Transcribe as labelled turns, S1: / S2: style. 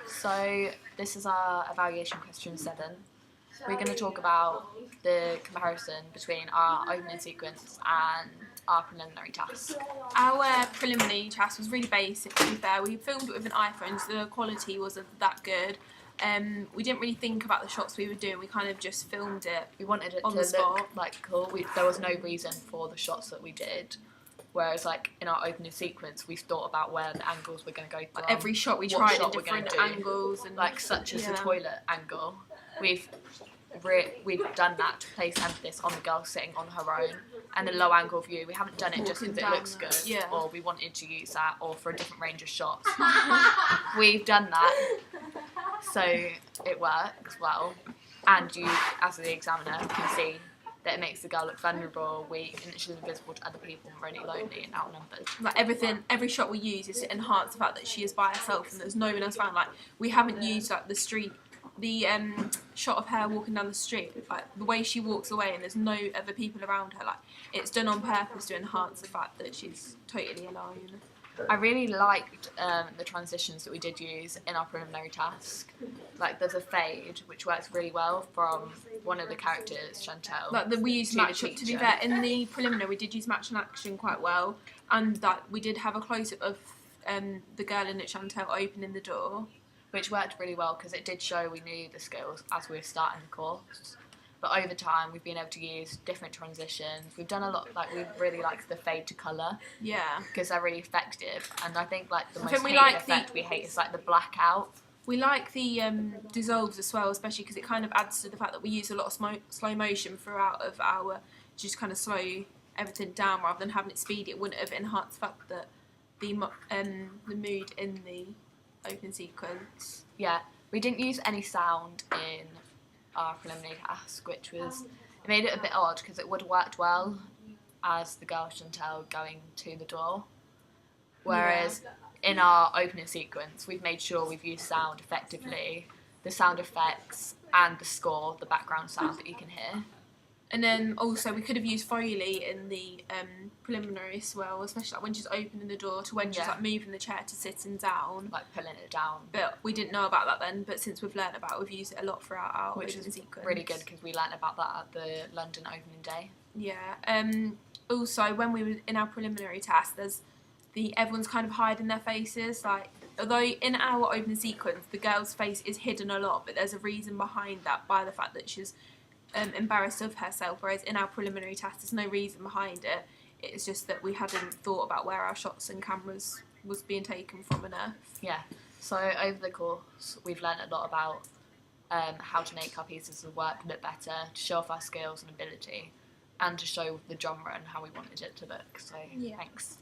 S1: So this is our evaluation question 7. We're going to talk about the comparison between our opening sequence and our preliminary task.
S2: Our preliminary task was really basic, to be fair. We filmed it with an iPhone, so the quality wasn't that good. We didn't really think about the shots we were doing. We kind of just filmed it.
S1: We wanted it
S2: on
S1: to
S2: the spot.
S1: look like cool. There was no reason for the shots that we did. Whereas, like in our opening sequence, we thought about where the angles were going to go from.
S2: Like every shot we
S1: what
S2: tried
S1: shot
S2: in different
S1: we're gonna do.
S2: angles, and
S1: Like such as the toilet angle. We've done that to place emphasis on the girl sitting on her own, and the low angle view. We haven't done it just because it looks good, or we wanted to use that, or for a different range of shots. We've done that, so it works well, and you, as the examiner, can see that it makes the girl look vulnerable, weak, and that she's invisible to other people, and really lonely and outnumbered.
S2: Like every shot we use is to enhance the fact that she is by herself and there's no one else around. Like we haven't used like the shot of her walking down the street, like the way she walks away and there's no other people around her. Like it's done on purpose to enhance the fact that she's totally alone.
S1: I really liked the transitions that we did use in our preliminary task. Like there's a fade which works really well from one of the characters, Chantel.
S2: Like we used match. To be fair, in the preliminary we did use match and action quite well, and that we did have a close up of the girl in it, Chantel, opening the door,
S1: which worked really well because it did show we knew the skills as we were starting the course. But over time, we've been able to use different transitions. We've done a lot, like we really like the fade to colour.
S2: Yeah.
S1: Because they're really effective. And I think like the most hated effect we hate is like the blackout.
S2: We like the dissolves as well, especially because it kind of adds to the fact that we use a lot of slow motion throughout of our, just kind of slow everything down rather than having it speed. It wouldn't have enhanced the fact that the mood in the opening sequence.
S1: Yeah, we didn't use any sound in our preliminary task, which was, it made it a bit odd because it would have worked well as the girl Chantel going to the door, whereas in our opening sequence we've made sure we've used sound effectively, the sound effects and the score, the background sound that you can hear.
S2: And then also we could have used Foley in the preliminary as well, especially like when she's opening the door to when she's like moving the chair to sitting down.
S1: Like pulling it down.
S2: But we didn't know about that then, but since we've learnt about it, we've used it a lot throughout our
S1: opening
S2: sequence.
S1: Really good because we learnt about that at the London opening day.
S2: Yeah. Also, when we were in our preliminary task, everyone's kind of hiding their faces. Like, although in our opening sequence, the girl's face is hidden a lot, but there's a reason behind that by the fact that she's embarrassed of herself, whereas in our preliminary task there's no reason behind it. It's just that we hadn't thought about where our shots and cameras was being taken from enough.
S1: Yeah, so over the course we've learnt a lot about how to make our pieces of work look better, to show off our skills and ability, and to show the genre and how we wanted it to look. So thanks.